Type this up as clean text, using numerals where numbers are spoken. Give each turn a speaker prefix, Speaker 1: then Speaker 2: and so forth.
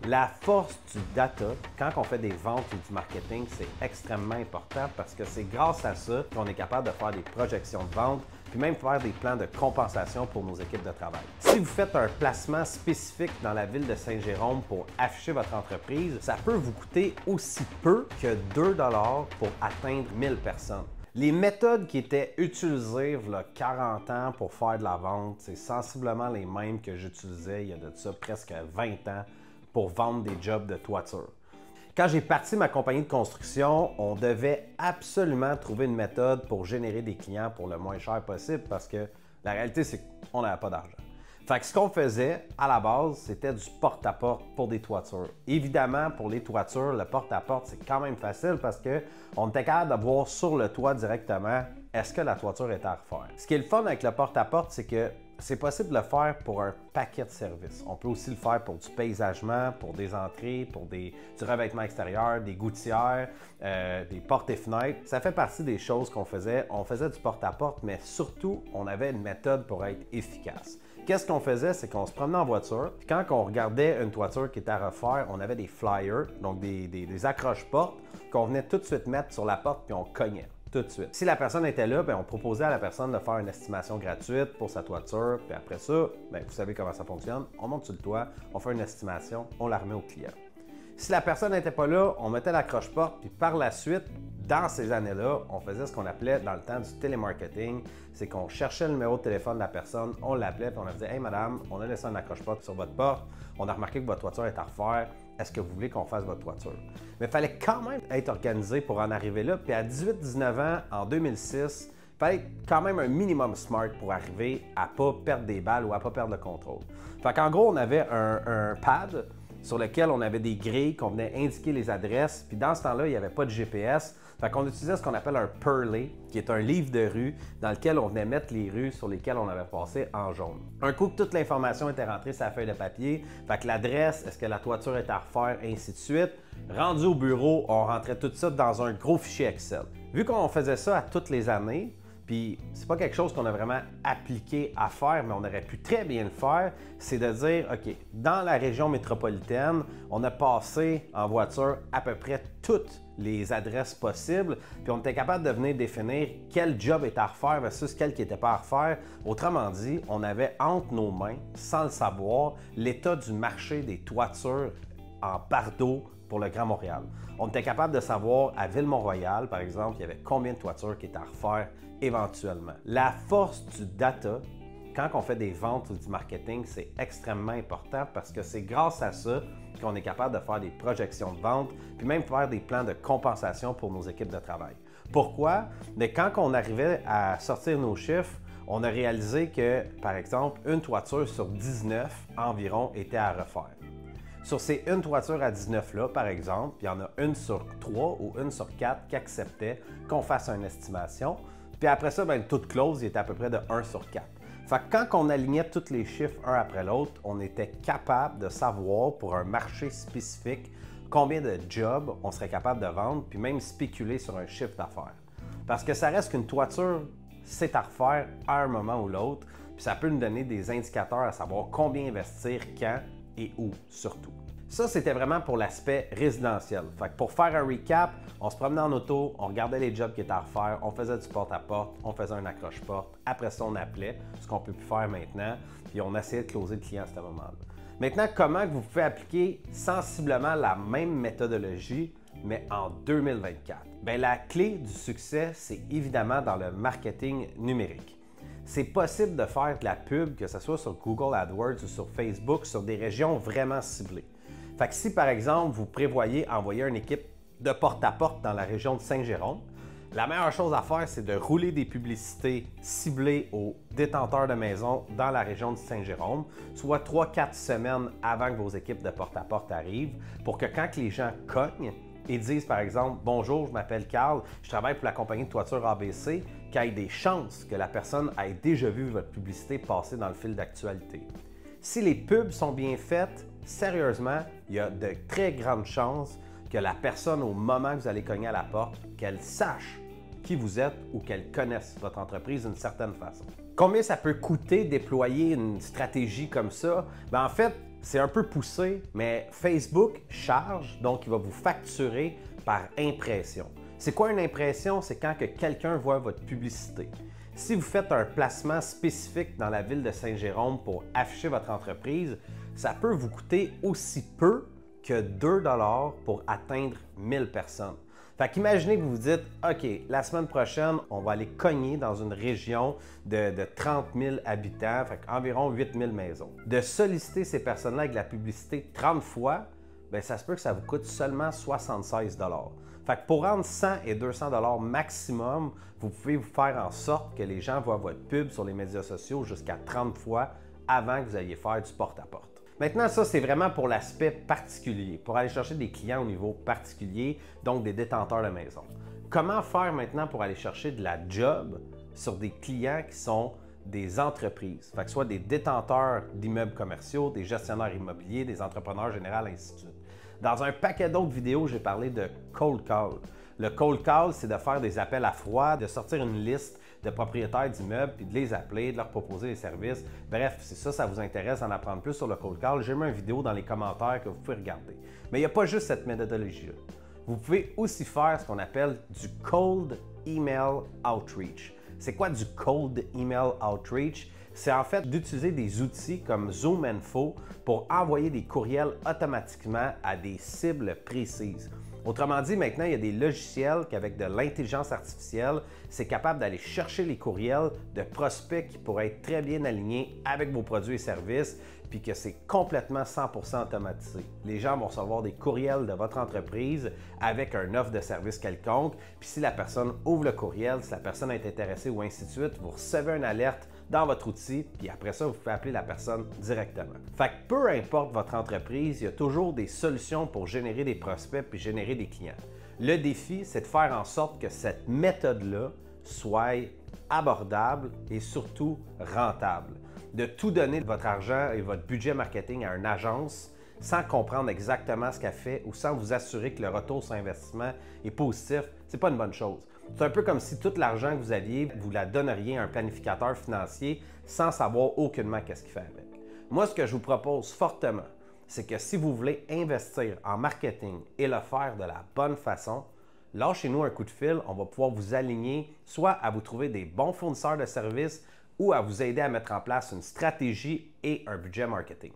Speaker 1: La force du data, quand on fait des ventes ou du marketing, c'est extrêmement important parce que c'est grâce à ça qu'on est capable de faire des projections de vente, puis même faire des plans de compensation pour nos équipes de travail. Si vous faites un placement spécifique dans la ville de Saint-Jérôme pour afficher votre entreprise, ça peut vous coûter aussi peu que 2 $ pour atteindre 1000 personnes. Les méthodes qui étaient utilisées il y a 40 ans pour faire de la vente, c'est sensiblement les mêmes que j'utilisais il y a de ça presque 20 ans pour vendre des jobs de toiture. Quand j'ai parti ma compagnie de construction, on devait absolument trouver une méthode pour générer des clients pour le moins cher possible parce que la réalité, c'est qu'on n'avait pas d'argent. Fait que ce qu'on faisait à la base, c'était du porte-à-porte pour des toitures. Évidemment, pour les toitures, le porte-à-porte, c'est quand même facile parce qu'on était capable de voir sur le toit directement est-ce que la toiture est à refaire. Ce qui est le fun avec le porte-à-porte, c'est que c'est possible de le faire pour un paquet de services. On peut aussi le faire pour du paysagement, pour des entrées, pour du revêtement extérieur, des gouttières, des portes et fenêtres. Ça fait partie des choses qu'on faisait. On faisait du porte-à-porte, mais surtout, on avait une méthode pour être efficace. Qu'est-ce qu'on faisait? C'est qu'on se promenait en voiture, puis quand on regardait une toiture qui était à refaire, on avait des flyers, donc des accroches-portes, qu'on venait tout de suite mettre sur la porte, puis on cognait. Tout de suite. Si la personne était là, bien, on proposait à la personne de faire une estimation gratuite pour sa toiture. Puis après ça, bien, vous savez comment ça fonctionne. On monte sur le toit, on fait une estimation, on la remet au client. Si la personne n'était pas là, on mettait l'accroche-porte, puis par la suite, dans ces années-là, on faisait ce qu'on appelait dans le temps du télémarketing. C'est qu'on cherchait le numéro de téléphone de la personne, on l'appelait, puis on leur disait « Hey madame, on a laissé un accroche-porte sur votre porte, on a remarqué que votre toiture est à refaire. Est-ce que vous voulez qu'on fasse votre toiture? » Mais il fallait quand même être organisé pour en arriver là. Puis à 18-19 ans, en 2006, il fallait être quand même un minimum smart pour arriver à ne pas perdre des balles ou à ne pas perdre le contrôle. Fait qu'en gros, on avait un pad sur lequel on avait des grilles qu'on venait indiquer les adresses. Puis dans ce temps-là, il n'y avait pas de GPS. Fait qu'on utilisait ce qu'on appelle un Perlay, qui est un livre de rue dans lequel on venait mettre les rues sur lesquelles on avait passé en jaune. Un coup que toute l'information était rentrée sur la feuille de papier, fait que l'adresse, est-ce que la toiture est à refaire, et ainsi de suite. Rendu au bureau, on rentrait tout ça dans un gros fichier Excel. Vu qu'on faisait ça à toutes les années, puis c'est pas quelque chose qu'on a vraiment appliqué à faire, mais on aurait pu très bien le faire, c'est de dire, OK, dans la région métropolitaine, on a passé en voiture à peu près toutes les adresses possibles, puis on était capable de venir définir quel job est à refaire versus quel qui n'était pas à refaire. Autrement dit, on avait entre nos mains, sans le savoir, l'état du marché des toitures en bardeau pour le Grand Montréal. On était capable de savoir à Ville-Mont-Royal, par exemple, il y avait combien de toitures qui étaient à refaire éventuellement. La force du data, quand on fait des ventes ou du marketing, c'est extrêmement important parce que c'est grâce à ça qu'on est capable de faire des projections de vente, puis même faire des plans de compensation pour nos équipes de travail. Pourquoi? Mais quand on arrivait à sortir nos chiffres, on a réalisé que, par exemple, une toiture sur 19 environ était à refaire. Sur ces une toiture à 19-là, par exemple, il y en a une sur 3 ou une sur 4 qui acceptait qu'on fasse une estimation. Puis après ça, bien, le taux de close il était à peu près de 1 sur 4. Fait que quand on alignait tous les chiffres un après l'autre, on était capable de savoir pour un marché spécifique combien de jobs on serait capable de vendre, puis même spéculer sur un chiffre d'affaires. Parce que ça reste qu'une toiture, c'est à refaire à un moment ou l'autre, puis ça peut nous donner des indicateurs à savoir combien investir, quand et où surtout. Ça, c'était vraiment pour l'aspect résidentiel. Fait que pour faire un recap, on se promenait en auto, on regardait les jobs qui étaient à refaire, on faisait du porte-à-porte, on faisait un accroche-porte. Après ça, on appelait, ce qu'on peut plus faire maintenant, puis on essayait de closer le client à ce moment-là. Maintenant, comment vous pouvez appliquer sensiblement la même méthodologie, mais en 2024? Bien, la clé du succès, c'est évidemment dans le marketing numérique. C'est possible de faire de la pub, que ce soit sur Google AdWords ou sur Facebook, sur des régions vraiment ciblées. Fait que si, par exemple, vous prévoyez envoyer une équipe de porte-à-porte dans la région de Saint-Jérôme, la meilleure chose à faire, c'est de rouler des publicités ciblées aux détenteurs de maisons dans la région de Saint-Jérôme, soit 3-4 semaines avant que vos équipes de porte-à-porte arrivent, pour que quand les gens cognent et disent, par exemple, « Bonjour, je m'appelle Carl, je travaille pour la compagnie de toiture ABC », qu'il y ait des chances que la personne ait déjà vu votre publicité passer dans le fil d'actualité. Si les pubs sont bien faites, sérieusement, il y a de très grandes chances que la personne, au moment que vous allez cogner à la porte, qu'elle sache qui vous êtes ou qu'elle connaisse votre entreprise d'une certaine façon. Combien ça peut coûter déployer une stratégie comme ça? Bien, en fait, C'est un peu poussé, mais Facebook charge, donc il va vous facturer par impression. C'est quoi une impression? C'est quand que quelqu'un voit votre publicité. Si vous faites un placement spécifique dans la ville de Saint-Jérôme pour afficher votre entreprise, ça peut vous coûter aussi peu que 2 $ pour atteindre 1000 personnes. Fait qu'imaginez que vous vous dites, OK, la semaine prochaine, on va aller cogner dans une région de 30 000 habitants, fait environ 8 000 maisons. De solliciter ces personnes-là avec de la publicité 30 fois, bien, ça se peut que ça vous coûte seulement 76 $. Fait que pour rendre 100 et 200 $ maximum, vous pouvez vous faire en sorte que les gens voient votre pub sur les médias sociaux jusqu'à 30 fois avant que vous alliez faire du porte-à-porte. Maintenant, ça, c'est vraiment pour l'aspect particulier, pour aller chercher des clients au niveau particulier, donc des détenteurs de maison. Comment faire maintenant pour aller chercher de la job sur des clients qui sont des entreprises, fait que soit des détenteurs d'immeubles commerciaux, des gestionnaires immobiliers, des entrepreneurs généraux, ainsi de suite. Dans un paquet d'autres vidéos, j'ai parlé de cold call. Le cold call, c'est de faire des appels à froid, de sortir une liste de propriétaires d'immeubles, puis de les appeler, de leur proposer des services. Bref, si ça vous intéresse d'en apprendre plus sur le cold call, j'ai mis une vidéo dans les commentaires que vous pouvez regarder. Mais il n'y a pas juste cette méthodologie-là. Vous pouvez aussi faire ce qu'on appelle du cold email outreach. C'est quoi du cold email outreach? C'est en fait d'utiliser des outils comme ZoomInfo pour envoyer des courriels automatiquement à des cibles précises. Autrement dit, maintenant, il y a des logiciels qu'avec de l'intelligence artificielle, c'est capable d'aller chercher les courriels de prospects qui pourraient être très bien alignés avec vos produits et services, puis que c'est complètement 100% automatisé. Les gens vont recevoir des courriels de votre entreprise avec un offre de service quelconque, puis si la personne ouvre le courriel, si la personne est intéressée ou ainsi de suite, vous recevez une alerte dans votre outil, puis après ça, vous pouvez appeler la personne directement. Fait que peu importe votre entreprise, il y a toujours des solutions pour générer des prospects puis générer des clients. Le défi, c'est de faire en sorte que cette méthode-là soit abordable et surtout rentable. De tout donner de votre argent et votre budget marketing à une agence sans comprendre exactement ce qu'elle fait ou sans vous assurer que le retour sur investissement est positif, c'est pas une bonne chose. C'est un peu comme si tout l'argent que vous aviez, vous la donneriez à un planificateur financier sans savoir aucunement qu'est-ce qu'il fait avec. Moi, ce que je vous propose fortement, c'est que si vous voulez investir en marketing et le faire de la bonne façon, lâchez-nous un coup de fil, on va pouvoir vous aligner soit à vous trouver des bons fournisseurs de services ou à vous aider à mettre en place une stratégie et un budget marketing.